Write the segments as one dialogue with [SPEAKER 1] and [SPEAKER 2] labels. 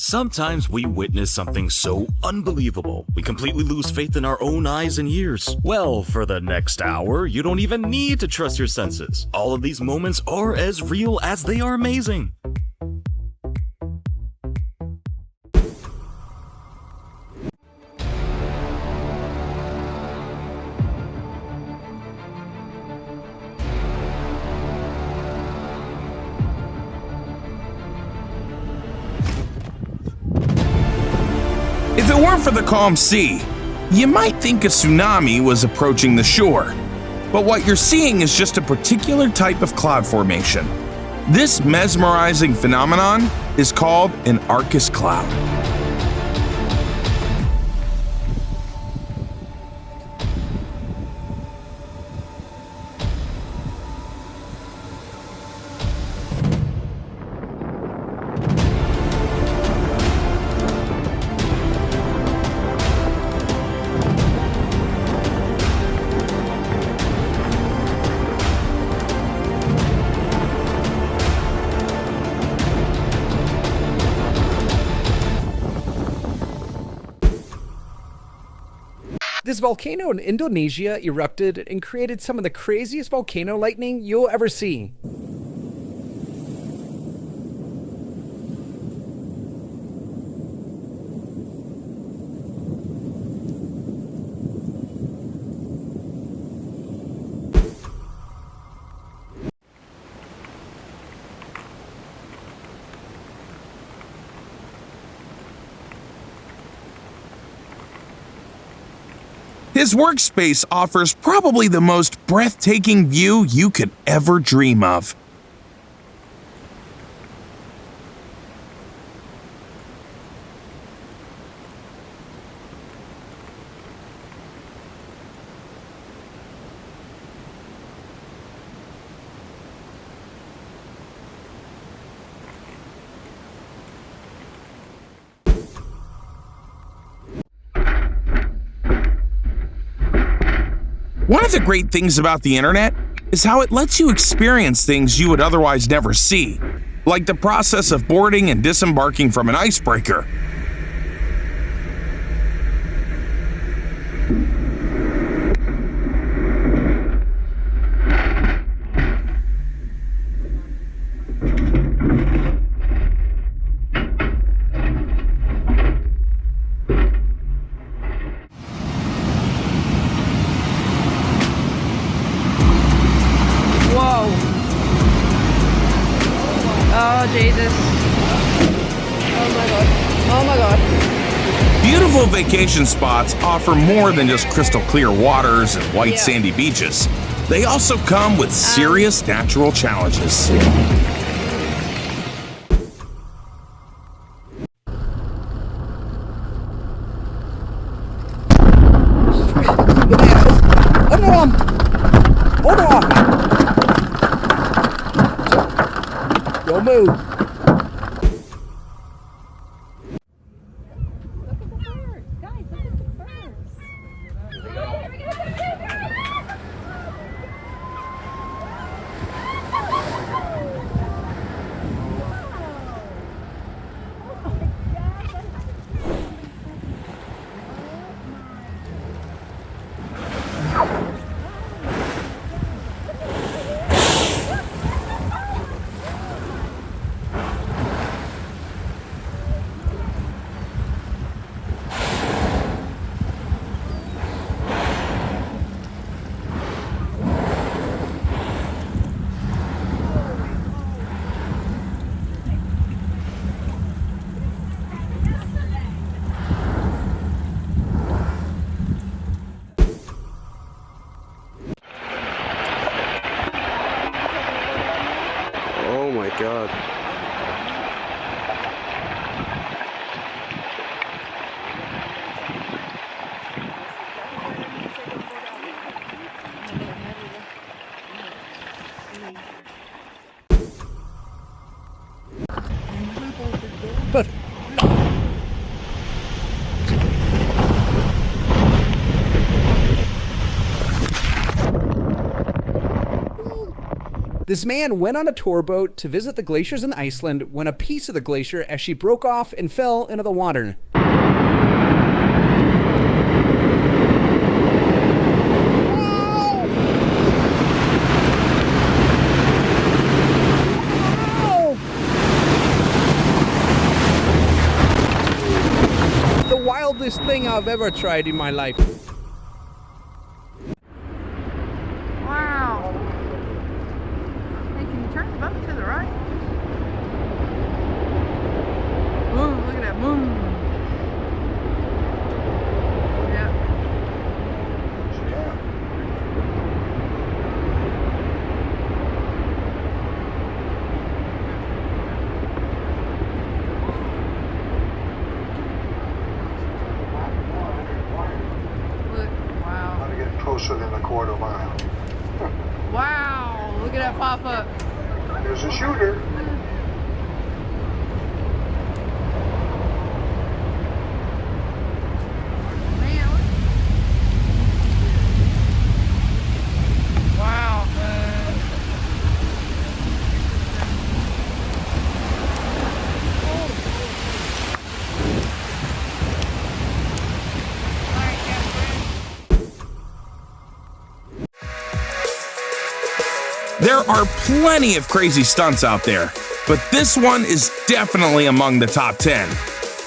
[SPEAKER 1] Sometimes we witness something so unbelievable, we completely lose faith in our own eyes and ears. Well, for the next hour, you don't even need to trust your senses. All of these moments are as real as they are amazing.
[SPEAKER 2] If it weren't for the calm sea, you might think a tsunami was approaching the shore. But what you're seeing is just a particular type of cloud formation. This mesmerizing phenomenon is called an Arcus cloud.
[SPEAKER 3] This volcano in Indonesia erupted and created some of the craziest volcano lightning you'll ever see.
[SPEAKER 2] His workspace offers probably the most breathtaking view you could ever dream of. One of the great things about the internet is how it lets you experience things you would otherwise never see, like the process of boarding and disembarking from an icebreaker.
[SPEAKER 4] Oh, Jesus. Oh my God. Oh my God.
[SPEAKER 2] Beautiful vacation spots offer more than just crystal clear waters and white sandy beaches. They also come with serious natural challenges.
[SPEAKER 3] Hold on! Don't move. This man went on a tour boat to visit the glaciers in Iceland when a piece of the glacier as she broke off and fell into the water. Wildest thing I've ever tried in my life.
[SPEAKER 4] Wow. Hey, can you turn the boat to the right? Ooh, look at that moon. Yeah.
[SPEAKER 5] Closer than a quarter mile.
[SPEAKER 4] Wow, look at that pop up.
[SPEAKER 5] There's a shooter.
[SPEAKER 4] Man, wow.
[SPEAKER 2] There are plenty of crazy stunts out there, but this one is definitely among the top 10.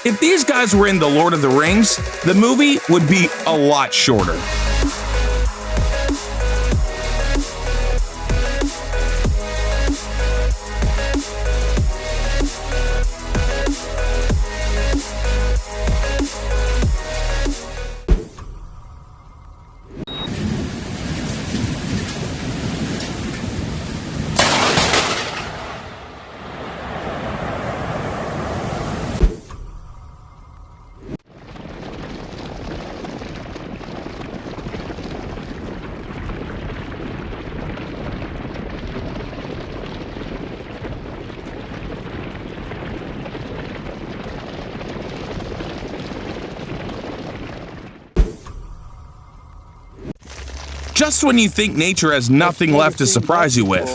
[SPEAKER 2] If these guys were in The Lord of the Rings, the movie would be a lot shorter. Just when you think nature has nothing left to surprise you with,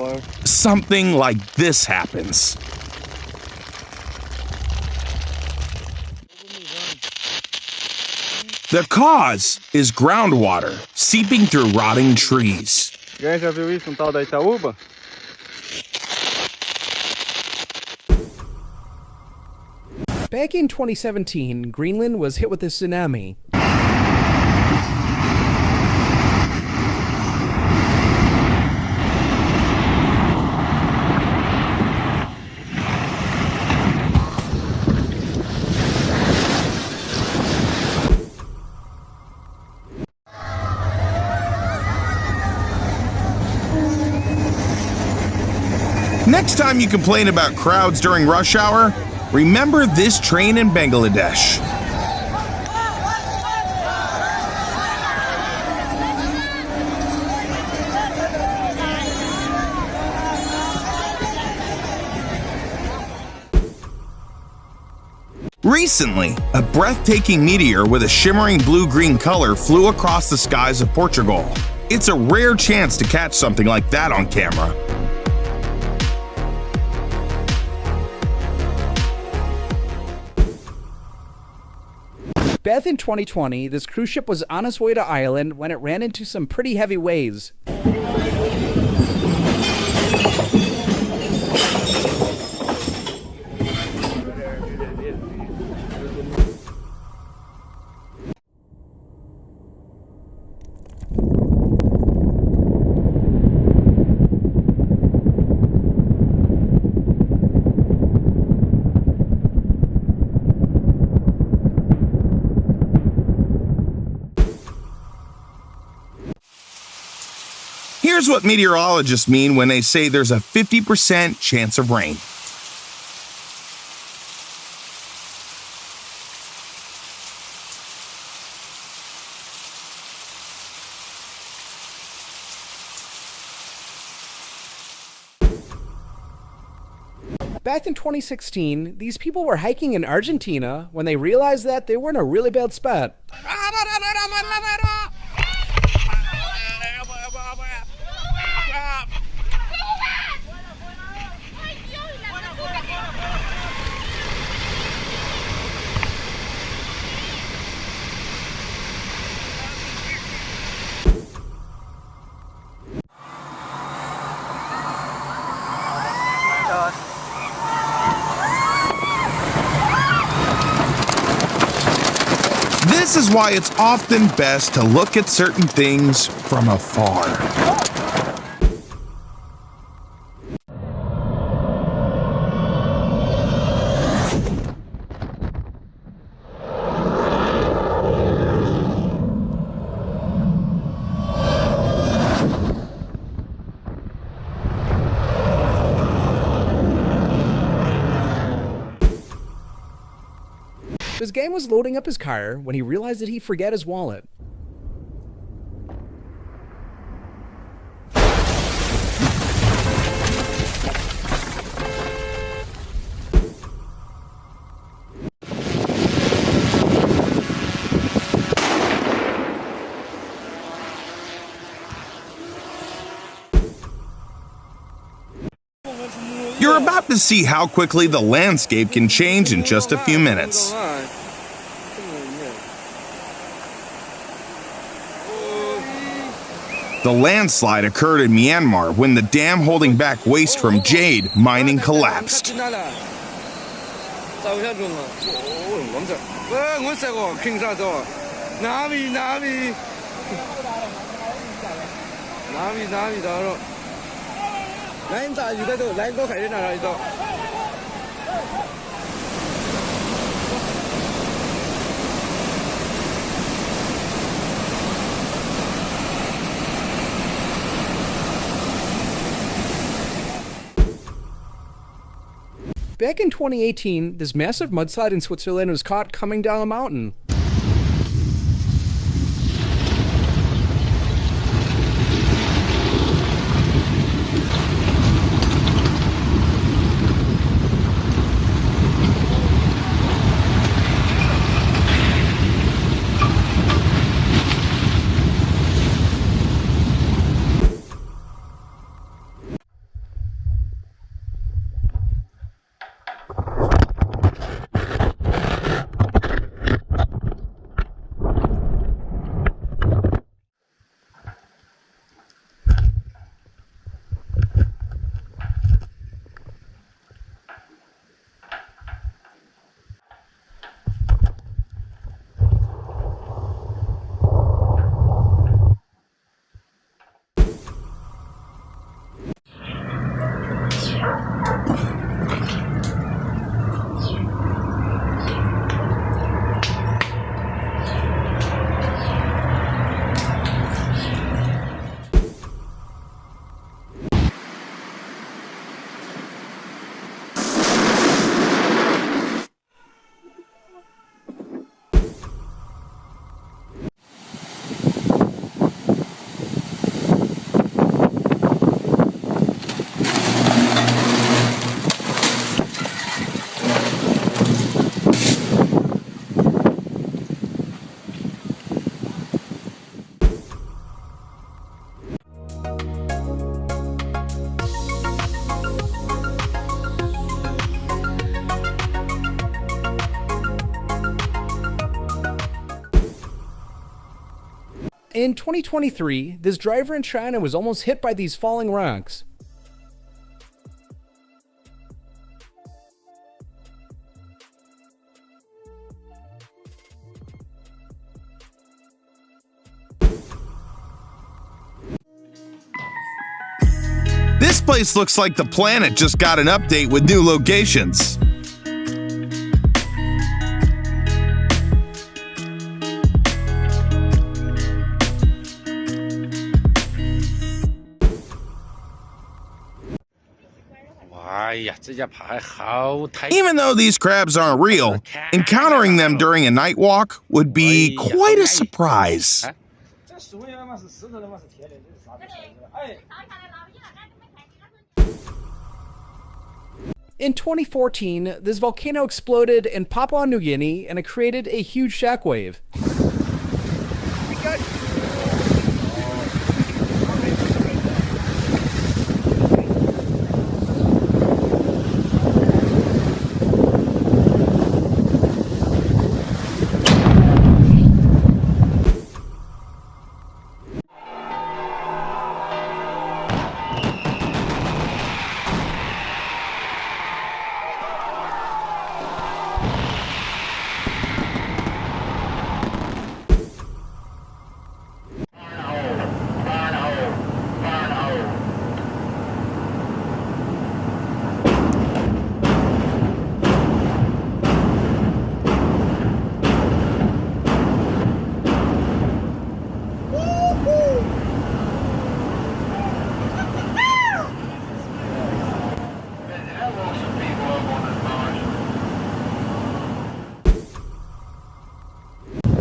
[SPEAKER 2] something like this happens. The cause is groundwater seeping through rotting trees.
[SPEAKER 6] Alguém já viu isso, tal da Itaúba?
[SPEAKER 3] Back in 2017, Greenland was hit with a tsunami.
[SPEAKER 2] Next time you complain about crowds during rush hour, remember this train in Bangladesh. Recently, a breathtaking meteor with a shimmering blue-green color flew across the skies of Portugal. It's a rare chance to catch something like that on camera.
[SPEAKER 3] Beth, in 2020, this cruise ship was on its way to Ireland when it ran into some pretty heavy waves.
[SPEAKER 2] Here's what meteorologists mean when they say there's a 50% chance of rain.
[SPEAKER 3] Back in 2016, these people were hiking in Argentina when they realized that they were in a really bad spot.
[SPEAKER 2] This is why it's often best to look at certain things from afar.
[SPEAKER 3] This gang was loading up his car when he realized that he forgot his wallet.
[SPEAKER 2] You're about to see how quickly the landscape can change in just a few minutes. The landslide occurred in Myanmar when the dam holding back waste from jade mining collapsed.
[SPEAKER 3] Back in 2018, this massive mudslide in Switzerland was caught coming down a mountain. In 2023, this driver in China was almost hit by these falling rocks.
[SPEAKER 2] This place looks like the planet just got an update with new locations. Even though these crabs aren't real, encountering them during a night walk would be quite a surprise.
[SPEAKER 3] In 2014, this volcano exploded in Papua New Guinea and it created a huge shockwave.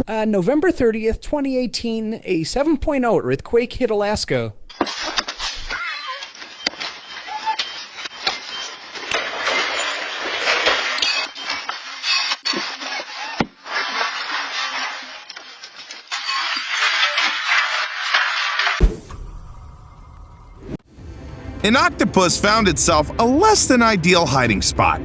[SPEAKER 3] November 30th, 2018, a 7.0 earthquake hit Alaska.
[SPEAKER 2] An octopus found itself a less than ideal hiding spot.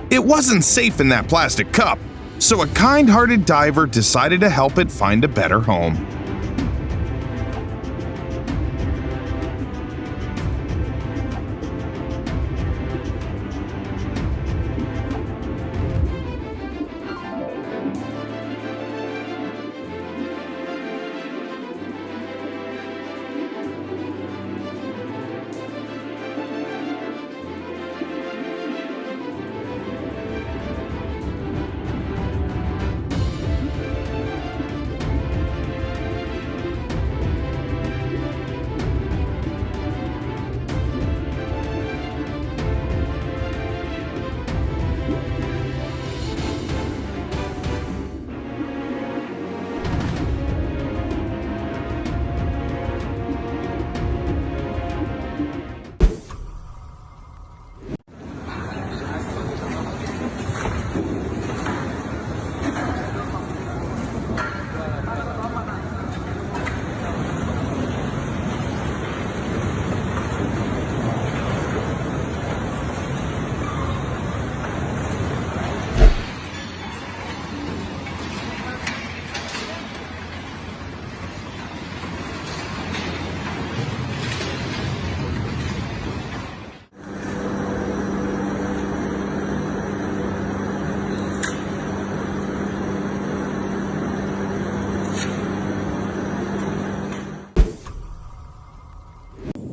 [SPEAKER 2] It wasn't safe in that plastic cup, so a kind-hearted diver decided to help it find a better home.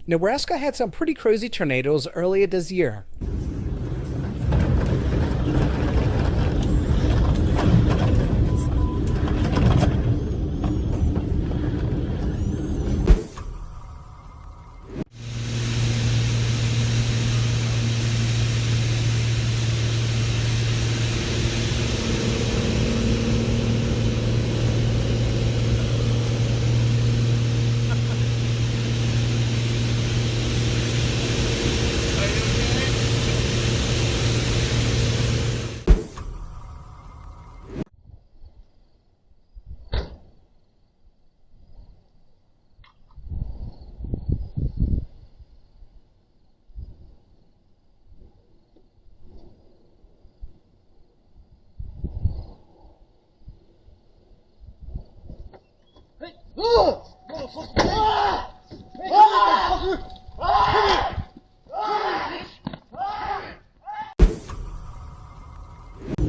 [SPEAKER 3] Nebraska had some pretty crazy tornadoes earlier this year.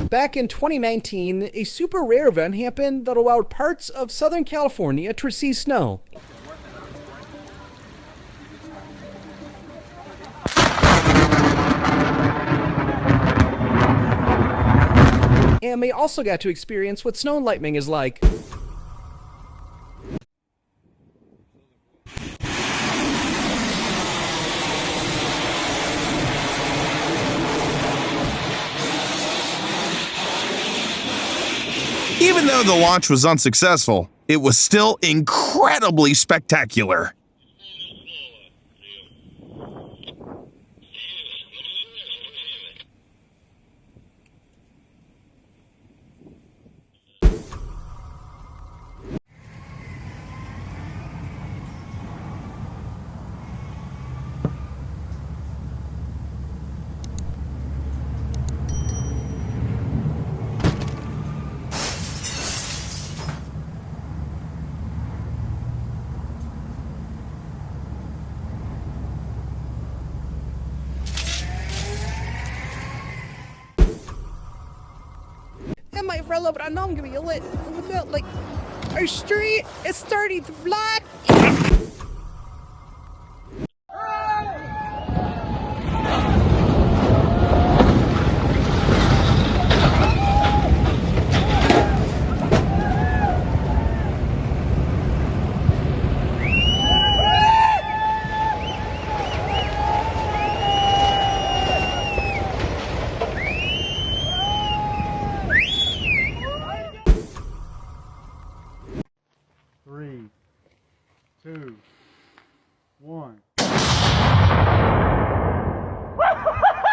[SPEAKER 3] Back in 2019, a super rare event happened that allowed parts of Southern California to receive snow. And they also got to experience what snow lightning is like.
[SPEAKER 2] Even though the launch was unsuccessful, it was still incredibly spectacular.
[SPEAKER 3] And my fellow, but I know I'm gonna be lit. Like, our street is starting to flood.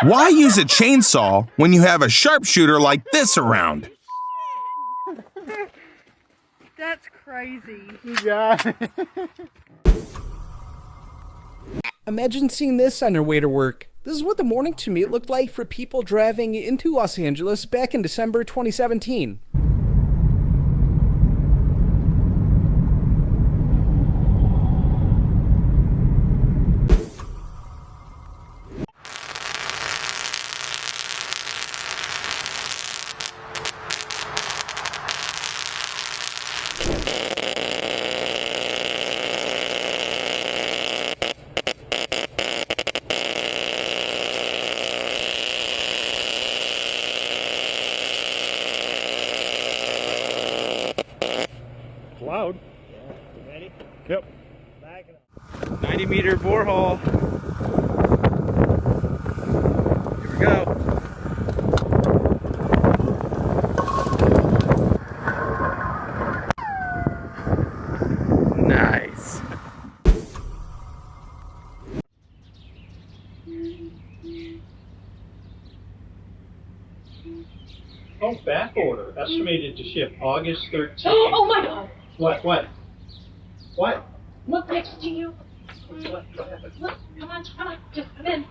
[SPEAKER 2] Why use a chainsaw when you have a sharpshooter like this around?
[SPEAKER 4] That's crazy.
[SPEAKER 6] Yeah.
[SPEAKER 3] Imagine seeing this on your way to work. This is what the morning commute looked like for people driving into Los Angeles back in December 2017.
[SPEAKER 6] Loud. Yeah, you ready? Yep. Back it up. 90-meter borehole. Here we go. Nice.
[SPEAKER 7] Oh, back order. Estimated to ship August 13th.
[SPEAKER 8] Oh my God!
[SPEAKER 7] What? What?
[SPEAKER 8] Look next to you. Look, come on, just come in,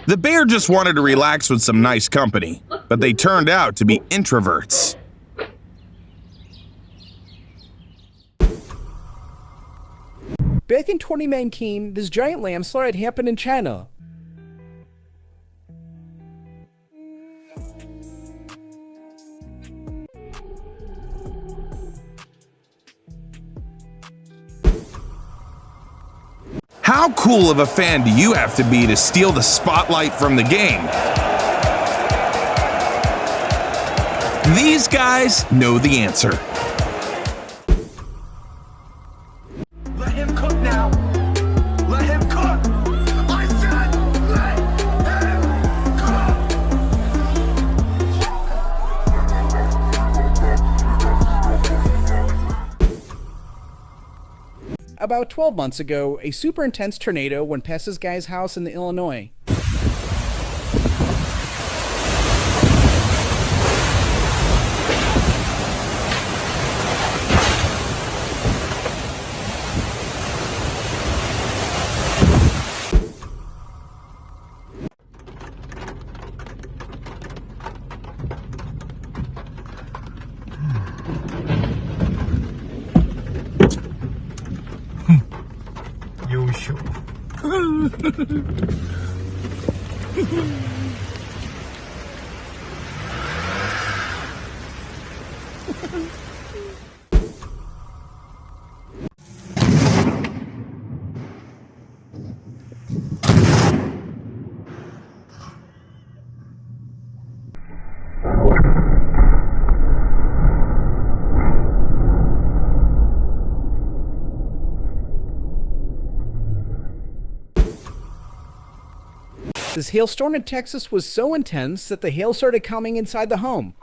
[SPEAKER 2] The bear just wanted to relax with some nice company, but they turned out to be introverts.
[SPEAKER 3] Back in 2019, this giant landslide happened in China.
[SPEAKER 2] How cool of a fan do you have to be to steal the spotlight from the game? These guys know the answer.
[SPEAKER 9] Let him cook now. Let him cook. I said let him cook.
[SPEAKER 3] About 12 months ago, a super intense tornado went past this guy's house in Illinois. This hailstorm in Texas was so intense that the hail started coming inside the home.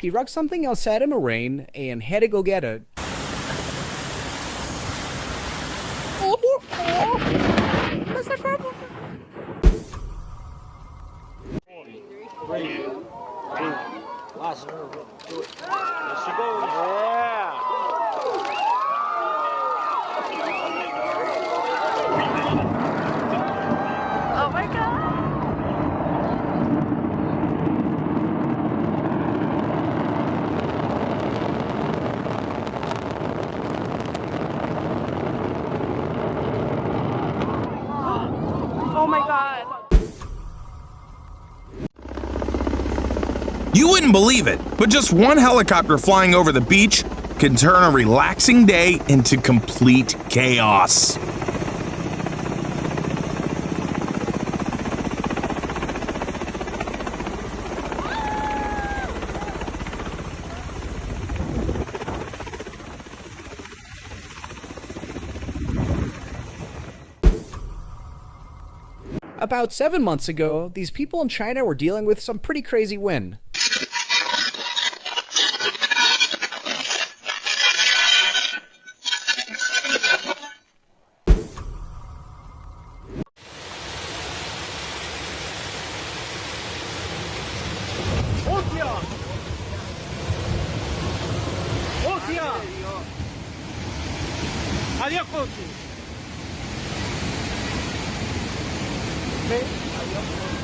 [SPEAKER 3] He rocked something outside in the rain and had to go get it. What's the problem?
[SPEAKER 2] You wouldn't believe it, but just one helicopter flying over the beach can turn a relaxing day into complete chaos.
[SPEAKER 3] About 7 months ago, these people in China were dealing with some pretty crazy wind.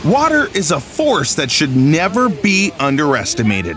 [SPEAKER 2] Water is a force that should never be underestimated.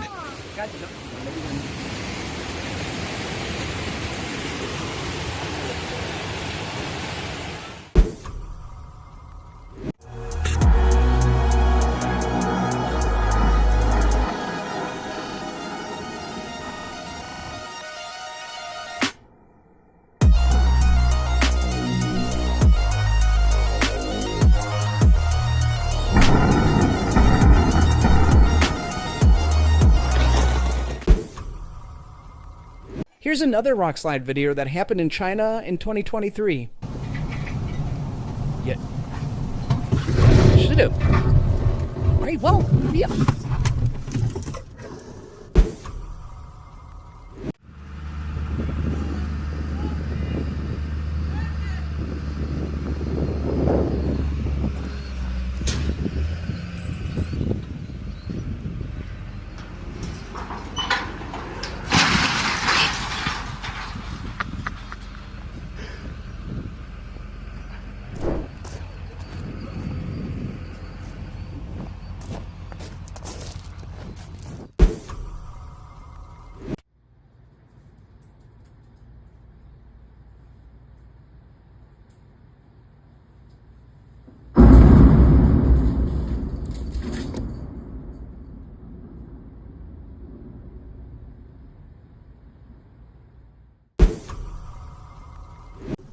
[SPEAKER 3] Here's another rock slide video that happened in China in 2023. Yeah. Should've. Alright, well, yeah.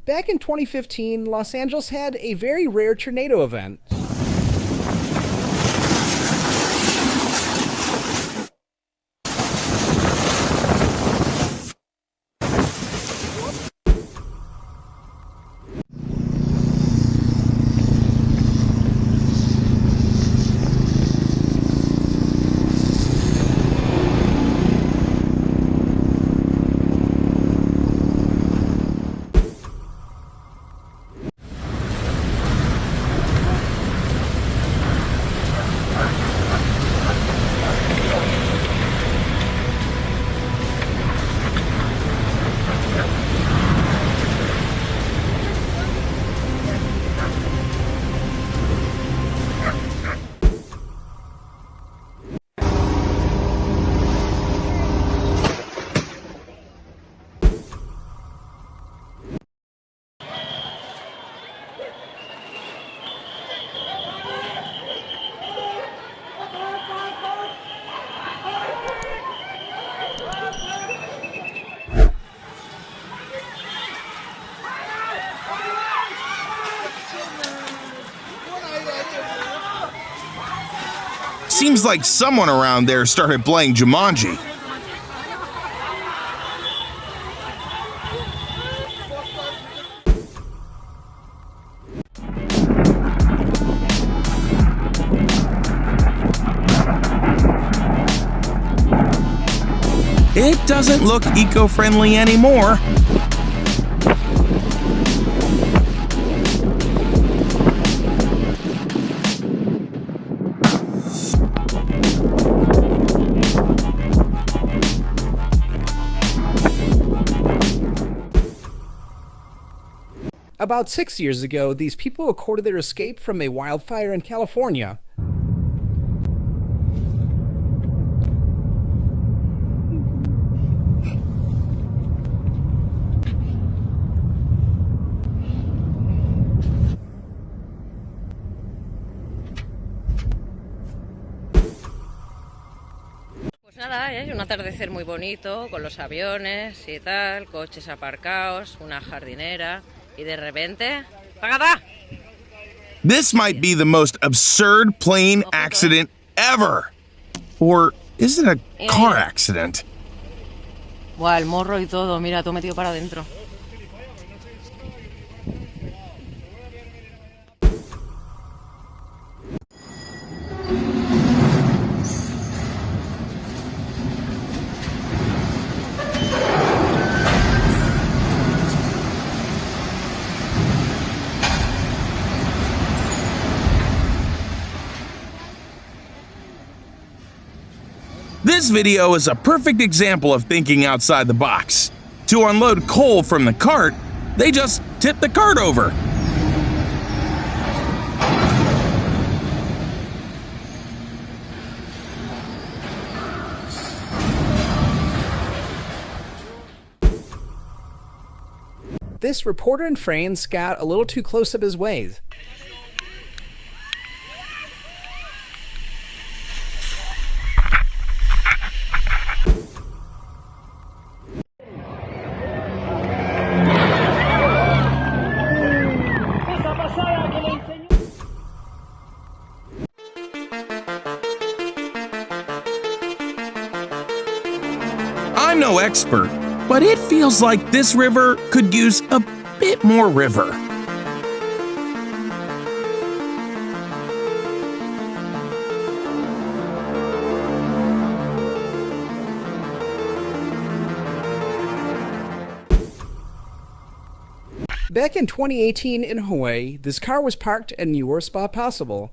[SPEAKER 3] Back in 2015, Los Angeles had a very rare tornado event.
[SPEAKER 2] Seems like someone around there started playing Jumanji. It doesn't look eco-friendly anymore.
[SPEAKER 3] About 6 years ago, these people recorded their escape from a wildfire in California.
[SPEAKER 10] Nada, hay un atardecer muy bonito con los aviones y tal, coches aparcados, una jardinera y de repente... ¡Tagada!
[SPEAKER 2] This might be the most absurd plane accident ever. Or is it a car accident?
[SPEAKER 10] Buah, el morro y todo, mira, todo metido para adentro.
[SPEAKER 2] This video is a perfect example of thinking outside the box. To unload coal from the cart, they just tip the cart over.
[SPEAKER 3] This reporter in France got a little too close up his ways.
[SPEAKER 2] I'm no expert, but it feels like this river could use a bit more river.
[SPEAKER 3] Back in 2018 in Hawaii, this car was parked in the worst spot possible.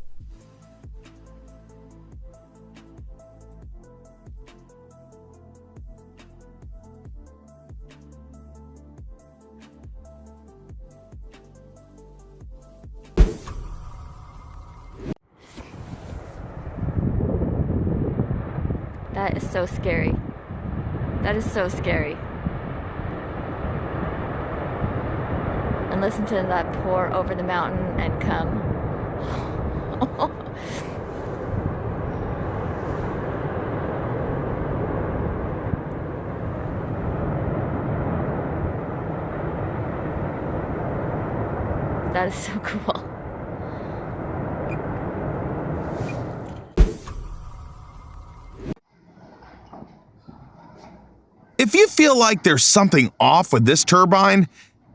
[SPEAKER 11] That is so scary. That is so scary. And listen to that pour over the mountain and come. That is so cool.
[SPEAKER 2] If you feel like there's something off with this turbine,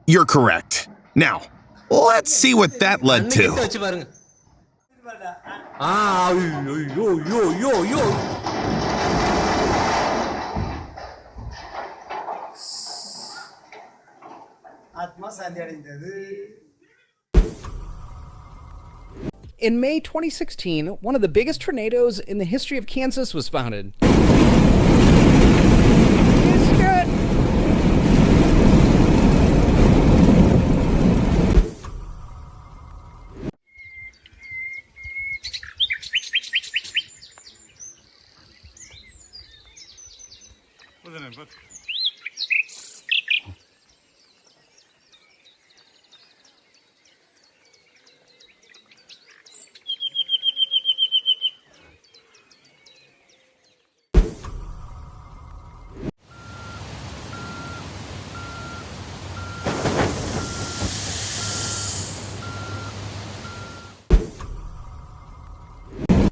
[SPEAKER 2] you're correct. Now, let's see what that led to.
[SPEAKER 3] In May 2016, one of the biggest tornadoes in the history of Kansas was founded.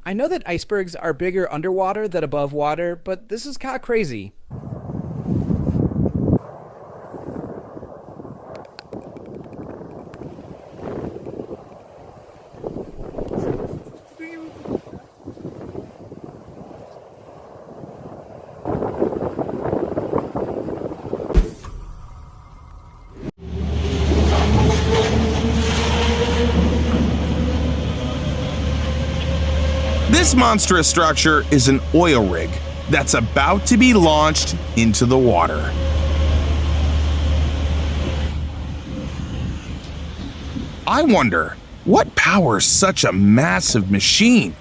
[SPEAKER 3] I know that icebergs are bigger underwater than above water, but this is kind of crazy.
[SPEAKER 2] This monstrous structure is an oil rig that's about to be launched into the water. I wonder, what powers such a massive machine?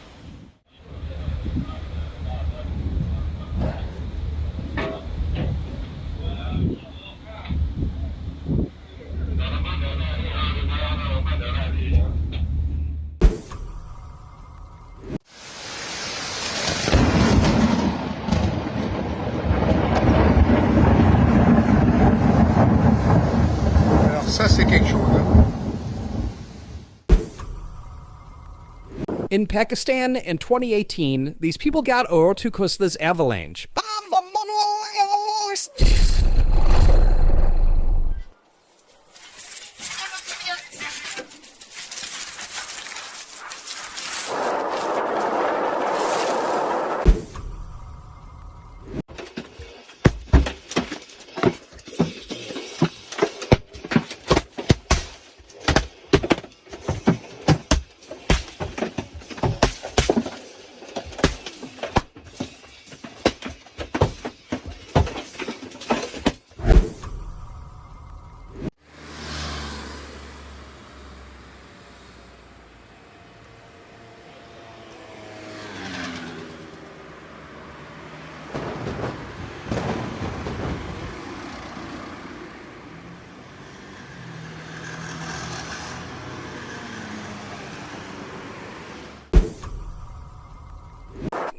[SPEAKER 3] In Pakistan in 2018, these people got over to cause this avalanche.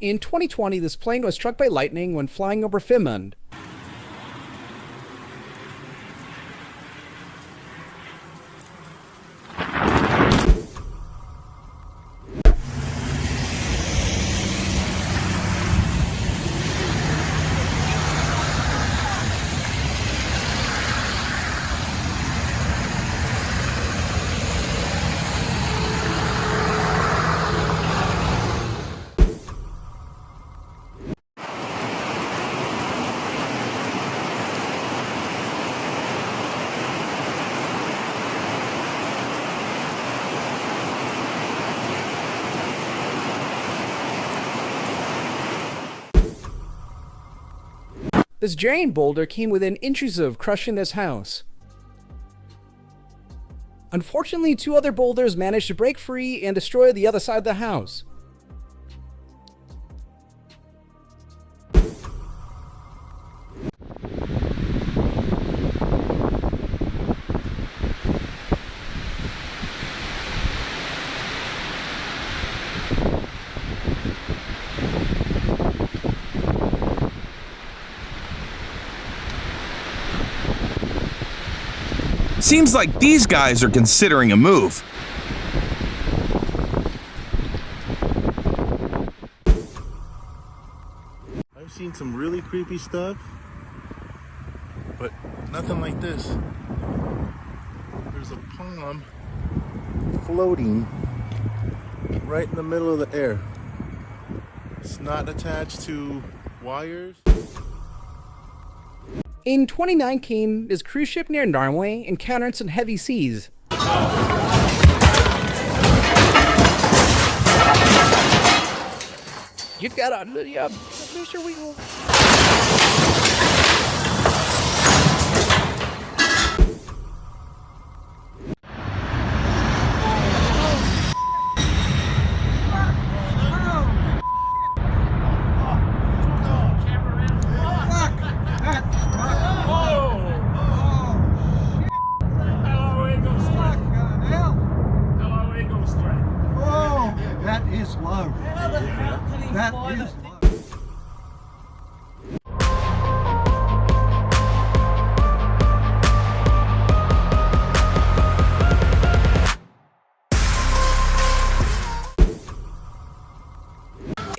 [SPEAKER 3] In 2020, this plane was struck by lightning when flying over Finland. This giant boulder came within inches of crushing this house. Unfortunately, 2 other boulders managed to break free and destroy the other side of the house.
[SPEAKER 2] Seems like these guys are considering a move.
[SPEAKER 12] I've seen some really creepy stuff, but nothing like this. There's a palm floating right in the middle of the air. It's not attached to wires.
[SPEAKER 3] In 2019, this cruise ship near Norway encountered some heavy seas. You gotta, make sure we go.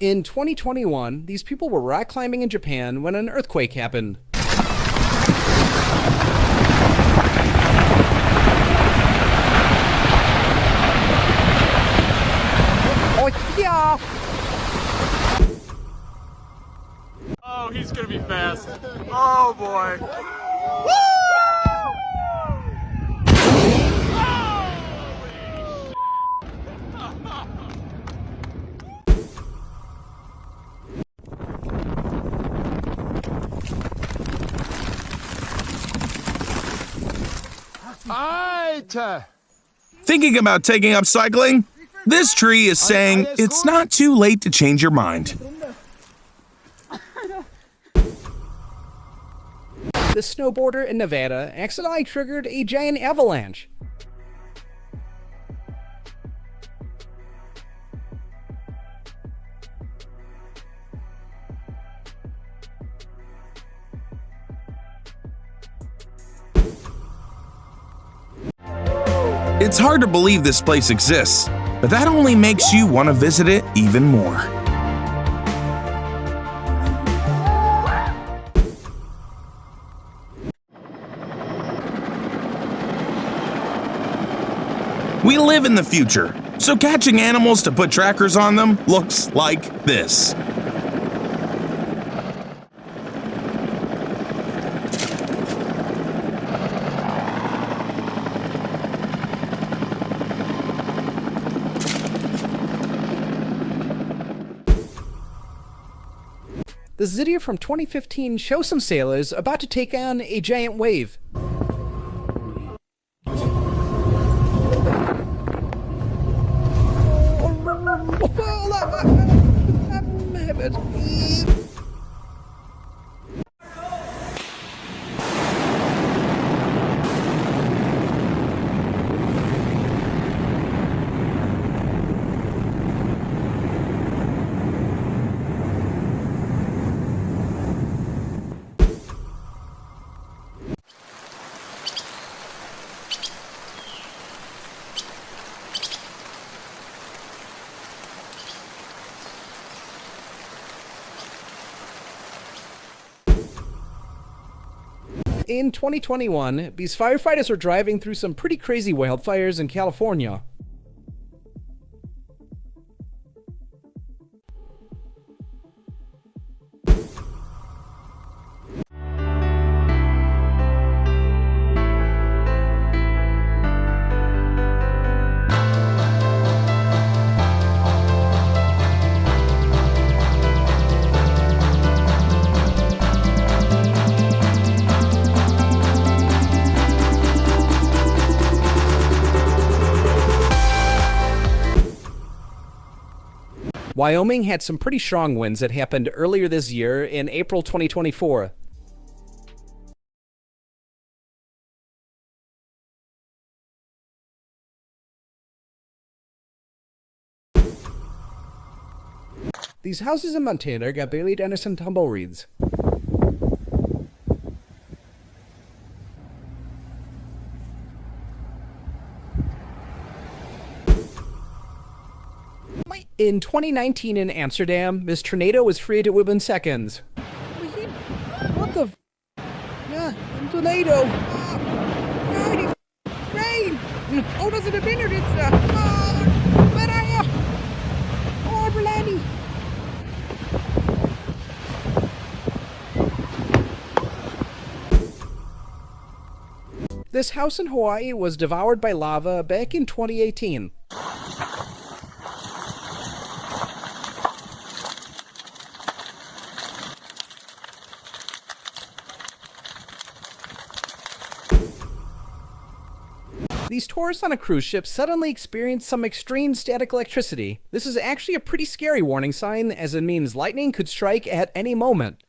[SPEAKER 3] In 2021, these people were rock climbing in Japan when an earthquake happened. Oh, yeah!
[SPEAKER 6] Oh, he's gonna be fast. Oh boy. Woo!
[SPEAKER 2] Thinking about taking up cycling? This tree is saying it's not too late to change your mind.
[SPEAKER 3] This snowboarder in Nevada accidentally triggered a giant avalanche.
[SPEAKER 2] It's hard to believe this place exists, but that only makes you want to visit it even more. We live in the future, so catching animals to put trackers on them looks like this.
[SPEAKER 3] This video from 2015 shows some sailors about to take on a giant wave. In 2021, these firefighters are driving through some pretty crazy wildfires in California. Wyoming had some pretty strong winds that happened earlier this year in April 2024. These houses in Montana got buried under some tumbleweeds. In 2019 in Amsterdam, this tornado was freed within seconds. What the? Yeah, tornado. Rain. Oh, does it have been here? Where are you? Oh, Blaney. This house in Hawaii was devoured by lava back in 2018. These tourists on a cruise ship suddenly experience some extreme static electricity. This is actually a pretty scary warning sign, as it means lightning could strike at any moment.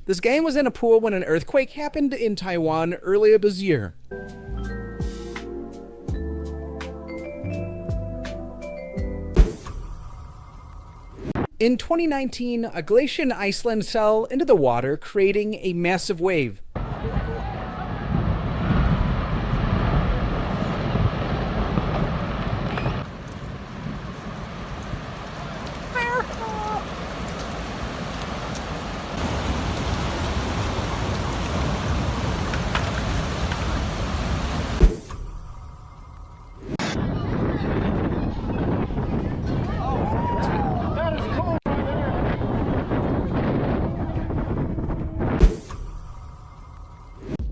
[SPEAKER 3] This guy was in a pool when an earthquake happened in Taiwan earlier this year. In 2019, a glacier in Iceland fell into the water, creating a massive wave.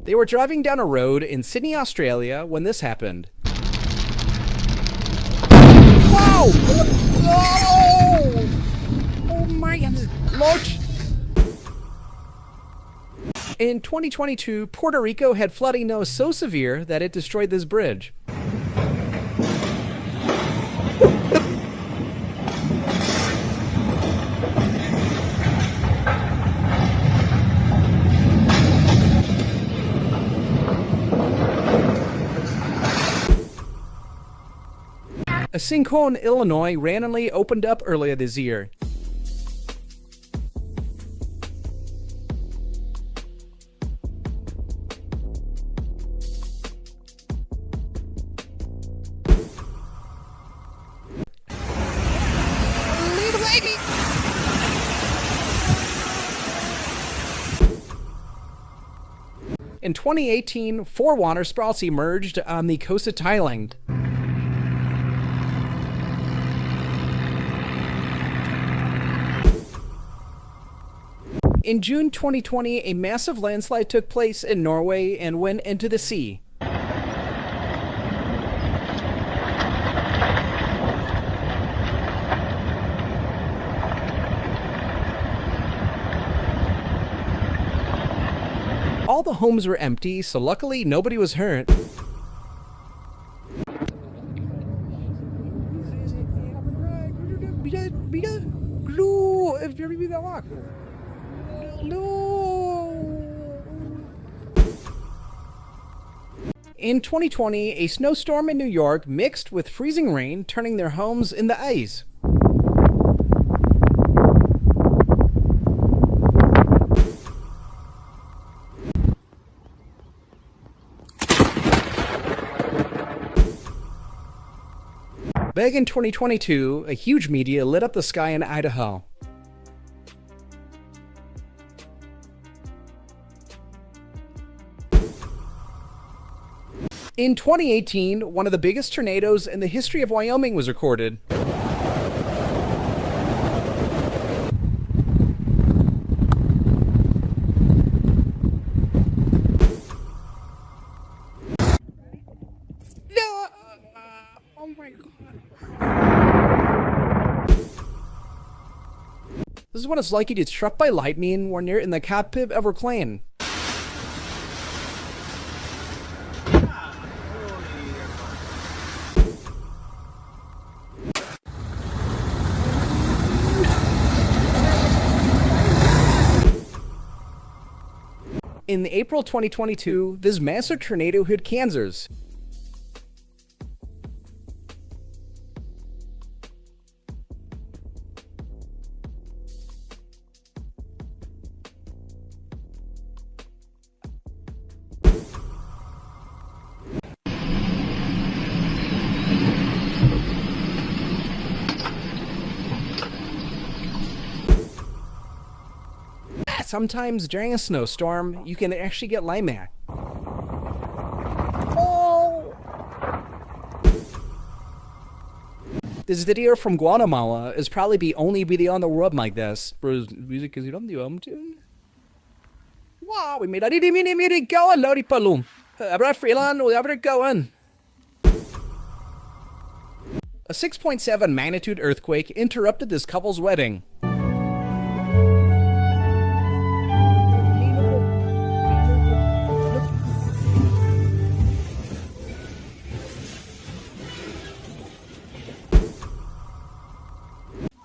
[SPEAKER 3] They were driving down a road in Sydney, Australia, when this happened. Wow! Oh my Lord! In 2022, Puerto Rico had flooding that was so severe that it destroyed this bridge. A sinkhole in Illinois randomly opened up earlier this year. In 2018, 4 water sprouts emerged on the coast of Thailand. In June 2020, a massive landslide took place in Norway and went into the sea. All the homes were empty, so luckily nobody was hurt. In 2020, a snowstorm in New York mixed with freezing rain, turning their homes into ice. Back in 2022, a huge meteor lit up the sky in Idaho. In 2018, one of the biggest tornadoes in the history of Wyoming was recorded. Oh my god. This is what it's like to get struck by lightning when you're in the cockpit of a plane. In April 2022, this massive tornado hit Kansas. Sometimes during a snowstorm, you can actually get limac. Oh! This video from Guatemala is probably the only video on the world like this. Bro, music is on the tune. Wow, we made a mini going, Lodi Palum. Abra Freeland, we ever going. A 6.7 magnitude earthquake interrupted this couple's wedding.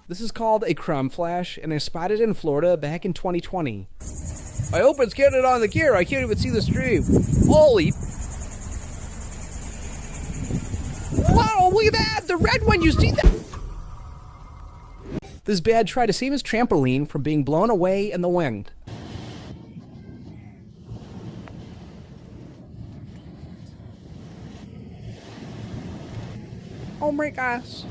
[SPEAKER 3] This is called a crumb flash, and I spotted it in Florida back in 2020. I hope it's getting it on the gear. I can't even see the stream. Holy! Wow, look at that! The red one, you see that? This bad tried to save his trampoline from being blown away in the wind. Oh my gosh.